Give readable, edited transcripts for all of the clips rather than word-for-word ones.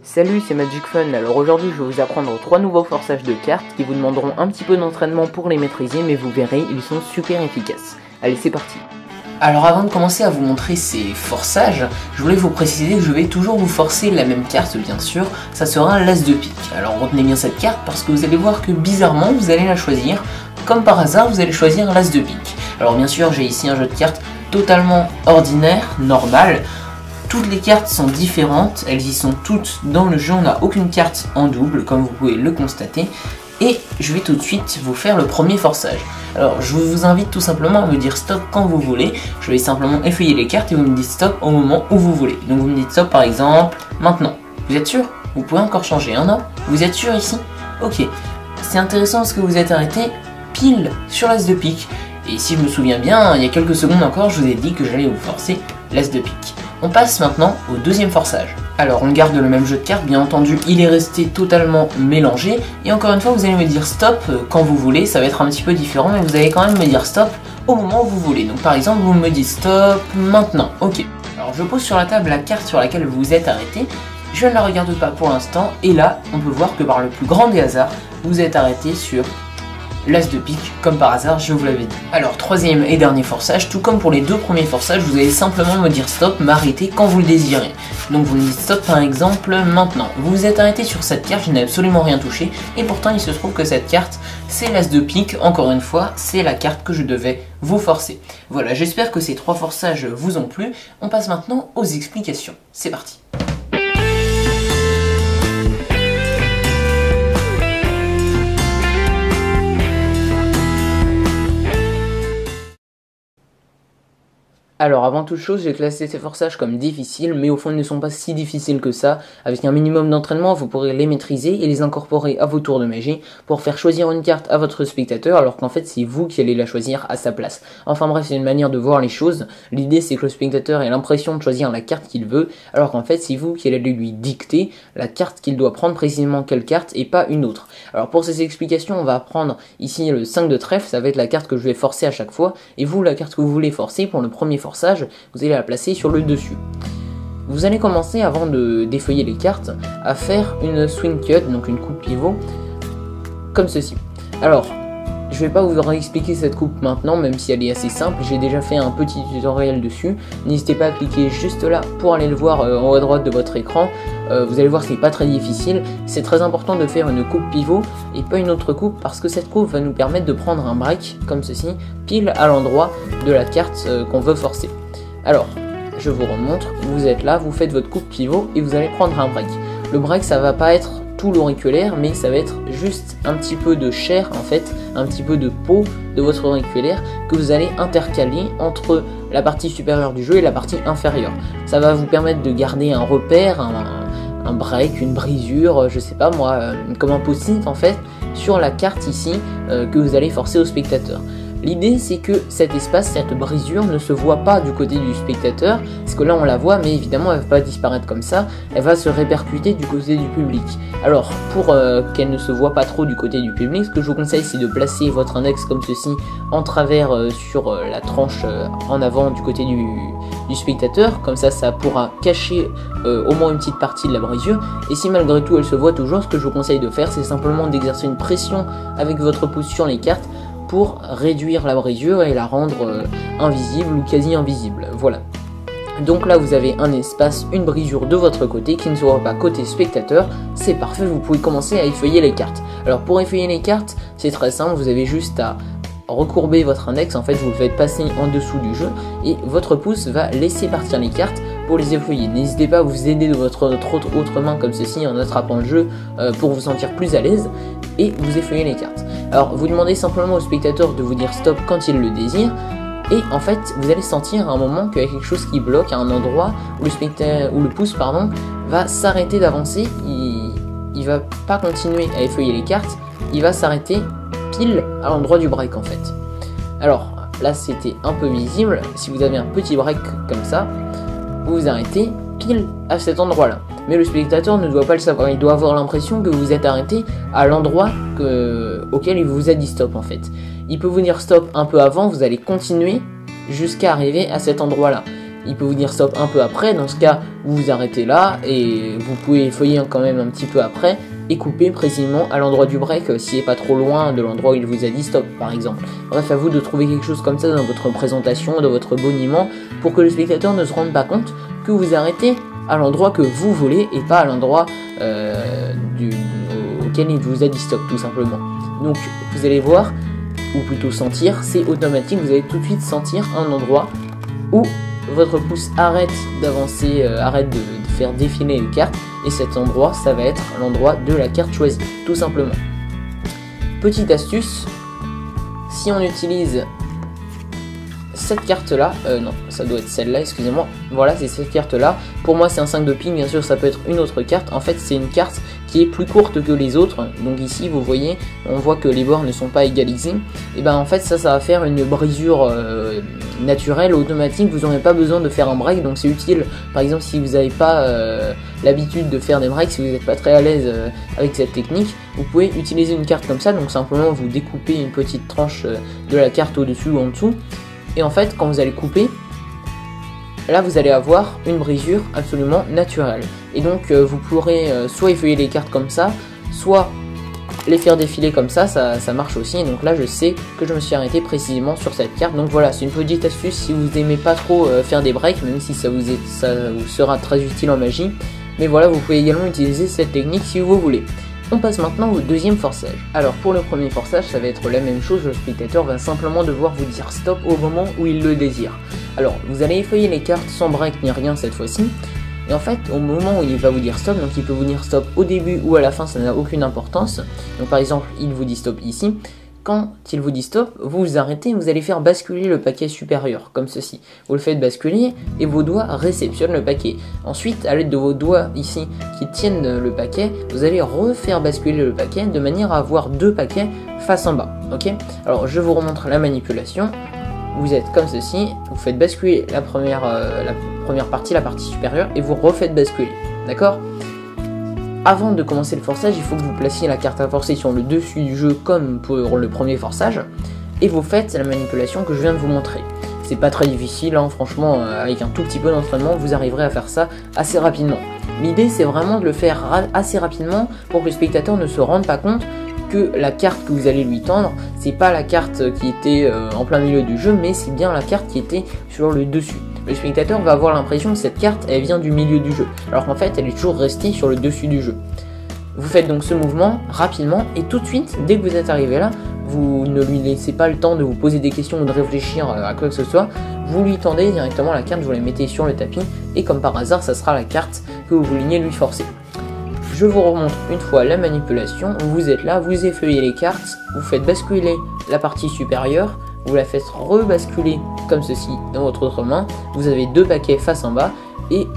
Salut, c'est Magic Fun. Alors aujourd'hui je vais vous apprendre 3 nouveaux forçages de cartes qui vous demanderont un petit peu d'entraînement pour les maîtriser, mais vous verrez, ils sont super efficaces. Allez, c'est parti. Alors avant de commencer à vous montrer ces forçages, je voulais vous préciser que je vais toujours vous forcer la même carte bien sûr, ça sera l'As de pique. Alors retenez bien cette carte parce que vous allez voir que bizarrement vous allez la choisir, comme par hasard vous allez choisir l'As de pique. Alors bien sûr j'ai ici un jeu de cartes totalement ordinaire, normal. Toutes les cartes sont différentes, elles y sont toutes dans le jeu, on n'a aucune carte en double comme vous pouvez le constater. Et je vais tout de suite vous faire le premier forçage. Alors je vous invite tout simplement à me dire stop quand vous voulez. Je vais simplement effeuiller les cartes et vous me dites stop au moment où vous voulez. Donc vous me dites stop par exemple maintenant. Vous êtes sûr? Vous pouvez encore changer, hein, non? Vous êtes sûr ici? Ok. C'est intéressant parce que vous êtes arrêté pile sur l'As de pique. Et si je me souviens bien, il y a quelques secondes encore, je vous ai dit que j'allais vous forcer l'As de pique. On passe maintenant au deuxième forçage. Alors on garde le même jeu de cartes, bien entendu il est resté totalement mélangé. Et encore une fois vous allez me dire stop quand vous voulez, ça va être un petit peu différent, mais vous allez quand même me dire stop au moment où vous voulez. Donc par exemple vous me dites stop maintenant, ok. Alors je pose sur la table la carte sur laquelle vous êtes arrêté, je ne la regarde pas pour l'instant, et là on peut voir que par le plus grand des hasards, vous êtes arrêté sur l'As de pique, comme par hasard, je vous l'avais dit. Alors, troisième et dernier forçage, tout comme pour les deux premiers forçages, vous allez simplement me dire stop, m'arrêter quand vous le désirez. Donc vous me dites stop par exemple maintenant. Vous vous êtes arrêté sur cette carte, je n'ai absolument rien touché, et pourtant il se trouve que cette carte, c'est l'As de pique, encore une fois, c'est la carte que je devais vous forcer. Voilà, j'espère que ces trois forçages vous ont plu. On passe maintenant aux explications. C'est parti. Alors avant toute chose, j'ai classé ces forçages comme difficiles, mais au fond ils ne sont pas si difficiles que ça. Avec un minimum d'entraînement, vous pourrez les maîtriser et les incorporer à vos tours de magie pour faire choisir une carte à votre spectateur, alors qu'en fait c'est vous qui allez la choisir à sa place. Enfin bref, c'est une manière de voir les choses. L'idée c'est que le spectateur ait l'impression de choisir la carte qu'il veut, alors qu'en fait c'est vous qui allez lui dicter la carte qu'il doit prendre, précisément quelle carte et pas une autre. Alors pour ces explications, on va prendre ici le 5 de trèfle, ça va être la carte que je vais forcer à chaque fois, et vous, la carte que vous voulez forcer pour le premier forçage, vous allez la placer sur le dessus. Vous allez commencer, avant de défeuiller les cartes, à faire une swing cut, donc une coupe pivot, comme ceci. Alors, je vais pas vous réexpliquer cette coupe maintenant, même si elle est assez simple, j'ai déjà fait un petit tutoriel dessus. N'hésitez pas à cliquer juste là pour aller le voir en haut à droite de votre écran. Vous allez voir que c'est pas très difficile. C'est très important de faire une coupe pivot et pas une autre coupe, parce que cette coupe va nous permettre de prendre un break, comme ceci, pile à l'endroit de la carte qu'on veut forcer. Alors, je vous remontre, vous êtes là, vous faites votre coupe pivot et vous allez prendre un break. Le break, ça va pas être tout l'auriculaire, mais ça va être juste un petit peu de chair en fait, un petit peu de peau de votre auriculaire que vous allez intercaler entre la partie supérieure du jeu et la partie inférieure. Ça va vous permettre de garder un repère, un break, une brisure, je sais pas moi, comme un post-it en fait, sur la carte ici que vous allez forcer au spectateur. L'idée c'est que cet espace, cette brisure ne se voit pas du côté du spectateur, parce que là on la voit, mais évidemment elle ne va pas disparaître comme ça, elle va se répercuter du côté du public. Alors pour qu'elle ne se voit pas trop du côté du public, ce que je vous conseille c'est de placer votre index comme ceci en travers sur la tranche en avant du côté du spectateur, comme ça ça pourra cacher au moins une petite partie de la brisure. Et si malgré tout elle se voit toujours, ce que je vous conseille de faire c'est simplement d'exercer une pression avec votre pouce sur les cartes pour réduire la brisure et la rendre invisible ou quasi invisible. Voilà. Donc là vous avez un espace, une brisure de votre côté qui ne se voit pas côté spectateur. C'est parfait, vous pouvez commencer à effeuiller les cartes. Alors pour effeuiller les cartes, c'est très simple, vous avez juste à recourber votre index, en fait vous le faites passer en dessous du jeu et votre pouce va laisser partir les cartes pour les effeuiller. N'hésitez pas à vous aider de votre autre main comme ceci en attrapant le jeu pour vous sentir plus à l'aise et vous effeuillez les cartes. Alors vous demandez simplement au spectateur de vous dire stop quand il le désire et en fait vous allez sentir à un moment qu'il y a quelque chose qui bloque à un endroit où le pouce va s'arrêter d'avancer, il va pas continuer à effeuiller les cartes, il va s'arrêter pile à l'endroit du break en fait. Alors là c'était un peu visible, si vous avez un petit break comme ça, vous vous arrêtez pile à cet endroit là. Mais le spectateur ne doit pas le savoir, il doit avoir l'impression que vous êtes arrêté à l'endroit auquel il vous a dit stop en fait. Il peut vous dire stop un peu avant, vous allez continuer jusqu'à arriver à cet endroit là. il peut vous dire stop un peu après. Dans ce cas, vous vous arrêtez là et vous pouvez feuiller quand même un petit peu après et couper précisément à l'endroit du break s'il n'est pas trop loin de l'endroit où il vous a dit stop par exemple. Bref, à vous de trouver quelque chose comme ça dans votre présentation, dans votre boniment, pour que le spectateur ne se rende pas compte que vous arrêtez à l'endroit que vous voulez et pas à l'endroit auquel il vous a dit stop tout simplement. Donc vous allez voir, ou plutôt sentir, c'est automatique, vous allez tout de suite sentir un endroit où votre pouce arrête d'avancer, arrête de faire défiler les cartes, et cet endroit, ça va être l'endroit de la carte choisie, tout simplement. Petite astuce, si on utilise cette carte là, non, ça doit être celle-là, excusez-moi, voilà, c'est cette carte-là. Pour moi, c'est un 5 de ping, bien sûr, ça peut être une autre carte. En fait, c'est une carte qui est plus courte que les autres. Donc ici, vous voyez, on voit que les bords ne sont pas égalisés. Et ben en fait, ça va faire une brisure naturelle, automatique. Vous n'aurez pas besoin de faire un break, donc c'est utile. Par exemple, si vous n'avez pas l'habitude de faire des breaks, si vous n'êtes pas très à l'aise avec cette technique, vous pouvez utiliser une carte comme ça. Donc simplement, vous découpez une petite tranche de la carte au-dessus ou en dessous. Et en fait, quand vous allez couper, là vous allez avoir une brisure absolument naturelle. Et donc vous pourrez soit effeuiller les cartes comme ça, soit les faire défiler comme ça, ça marche aussi. Et donc là je sais que je me suis arrêté précisément sur cette carte. Donc voilà, c'est une petite astuce si vous n'aimez pas trop faire des breaks, même si ça vous sera très utile en magie. Mais voilà, vous pouvez également utiliser cette technique si vous voulez. On passe maintenant au deuxième forçage. Alors pour le premier forçage, ça va être la même chose, le spectateur va simplement devoir vous dire stop au moment où il le désire. Alors vous allez effeuiller les cartes sans break ni rien cette fois-ci, et en fait au moment où il va vous dire stop, donc il peut vous dire stop au début ou à la fin, ça n'a aucune importance. Donc par exemple, il vous dit stop ici. Quand il vous dit stop, vous vous arrêtez et vous allez faire basculer le paquet supérieur, comme ceci. Vous le faites basculer et vos doigts réceptionnent le paquet. Ensuite, à l'aide de vos doigts ici qui tiennent le paquet, vous allez refaire basculer le paquet de manière à avoir deux paquets face en bas. Ok ? Alors je vous remontre la manipulation. Vous êtes comme ceci, vous faites basculer la première partie, la partie supérieure, et vous refaites basculer. D'accord ? Avant de commencer le forçage, il faut que vous placiez la carte à forcer sur le dessus du jeu comme pour le premier forçage, et vous faites la manipulation que je viens de vous montrer. C'est pas très difficile, hein, franchement, avec un tout petit peu d'entraînement, vous arriverez à faire ça assez rapidement. L'idée, c'est vraiment de le faire assez rapidement pour que le spectateur ne se rende pas compte que la carte que vous allez lui tendre, c'est pas la carte qui était en plein milieu du jeu, mais c'est bien la carte qui était sur le dessus. Le spectateur va avoir l'impression que cette carte, elle vient du milieu du jeu, alors qu'en fait, elle est toujours restée sur le dessus du jeu. Vous faites donc ce mouvement rapidement, et tout de suite, dès que vous êtes arrivé là, vous ne lui laissez pas le temps de vous poser des questions ou de réfléchir à quoi que ce soit, vous lui tendez directement la carte, vous la mettez sur le tapis, et comme par hasard, ça sera la carte que vous vouliez lui forcer. Je vous remontre une fois la manipulation, vous êtes là, vous effeuillez les cartes, vous faites basculer la partie supérieure, vous la faites rebasculer comme ceci dans votre autre main, vous avez deux paquets face en bas, et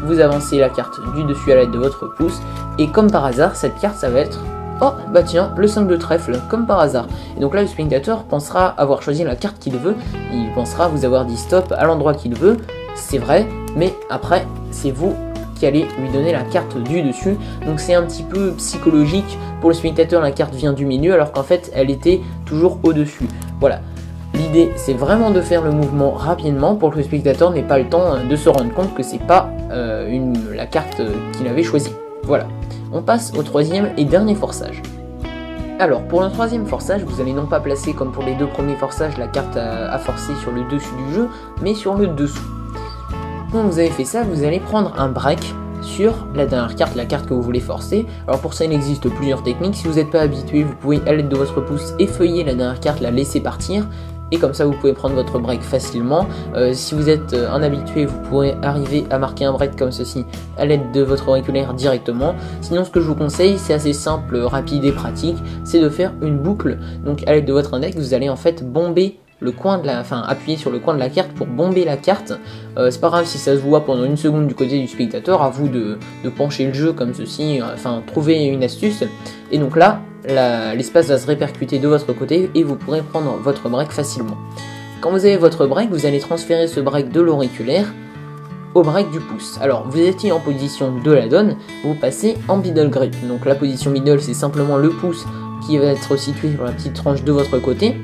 vous avancez la carte du dessus à l'aide de votre pouce, et comme par hasard, cette carte ça va être, oh bah tiens, le 5 de trèfle, comme par hasard. Et donc là le spectateur pensera avoir choisi la carte qu'il veut, il pensera vous avoir dit stop à l'endroit qu'il veut, c'est vrai, mais après c'est vous qui allez lui donner la carte du dessus, donc c'est un petit peu psychologique. Pour le spectateur, la carte vient du milieu alors qu'en fait elle était toujours au dessus. Voilà, l'idée c'est vraiment de faire le mouvement rapidement pour que le spectateur n'ait pas le temps de se rendre compte que c'est pas la carte qu'il avait choisie. Voilà, on passe au troisième et dernier forçage. Alors pour le troisième forçage, vous allez non pas placer comme pour les deux premiers forçages la carte à forcer sur le dessus du jeu, mais sur le dessous. Quand vous avez fait ça, vous allez prendre un break sur la dernière carte, la carte que vous voulez forcer. Alors pour ça, il existe plusieurs techniques. Si vous n'êtes pas habitué, vous pouvez à l'aide de votre pouce effeuiller la dernière carte, la laisser partir. Et comme ça, vous pouvez prendre votre break facilement. Si vous êtes un habitué, vous pourrez arriver à marquer un break comme ceci à l'aide de votre auriculaire directement. Sinon, ce que je vous conseille, c'est assez simple, rapide et pratique, c'est de faire une boucle. Donc à l'aide de votre index, vous allez en fait bomber le coin de appuyer sur le coin de la carte pour bomber la carte. C'est pas grave si ça se voit pendant une seconde du côté du spectateur, à vous de pencher le jeu comme ceci, trouver une astuce. Et donc là, l'espace va se répercuter de votre côté et vous pourrez prendre votre break facilement. Quand vous avez votre break, vous allez transférer ce break de l'auriculaire au break du pouce. Alors vous étiez en position de la donne, vous passez en middle grip. Donc la position middle, c'est simplement le pouce qui va être situé sur la petite tranche de votre côté,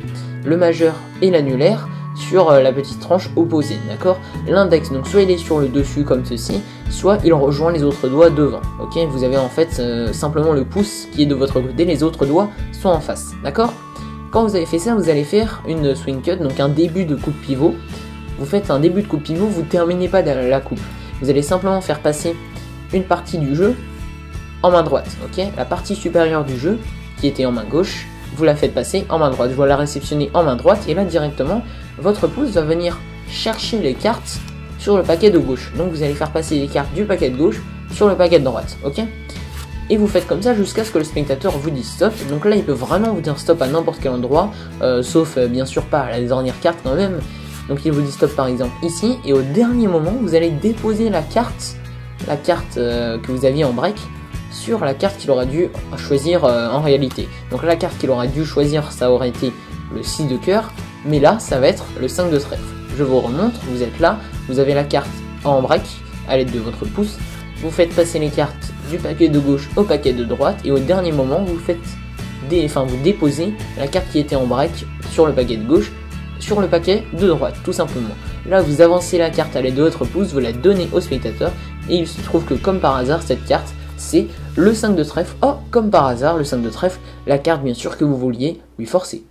le majeur et l'annulaire sur la petite tranche opposée, d'accord? L'index, donc soit il est sur le dessus comme ceci, soit il rejoint les autres doigts devant, ok? Vous avez en fait simplement le pouce qui est de votre côté, les autres doigts sont en face, d'accord? Quand vous avez fait ça, vous allez faire une swing cut, donc un début de coupe pivot. Vous faites un début de coupe pivot, vous terminez pas la coupe. Vous allez simplement faire passer une partie du jeu en main droite, ok? La partie supérieure du jeu, qui était en main gauche, vous la faites passer en main droite. Vous la réceptionnez en main droite, et là directement, votre pouce va venir chercher les cartes sur le paquet de gauche. Donc vous allez faire passer les cartes du paquet de gauche sur le paquet de droite, ok? Et vous faites comme ça jusqu'à ce que le spectateur vous dise stop. Donc là, il peut vraiment vous dire stop à n'importe quel endroit, sauf bien sûr pas à la dernière carte quand même. Donc il vous dit stop par exemple ici, et au dernier moment, vous allez déposer la carte que vous aviez en break, sur la carte qu'il aura dû choisir en réalité. Donc la carte qu'il aura dû choisir, ça aurait été le 6 de cœur, mais là, ça va être le 5 de trèfle. Je vous remontre, vous êtes là, vous avez la carte en break, à l'aide de votre pouce, vous faites passer les cartes du paquet de gauche au paquet de droite, et au dernier moment, vous déposez la carte qui était en break sur le paquet de gauche, sur le paquet de droite, tout simplement. Là, vous avancez la carte à l'aide de votre pouce, vous la donnez au spectateur, et il se trouve que comme par hasard, cette carte, c'est le 5 de trèfle. Oh, comme par hasard, le 5 de trèfle, la carte bien sûr que vous vouliez lui forcer.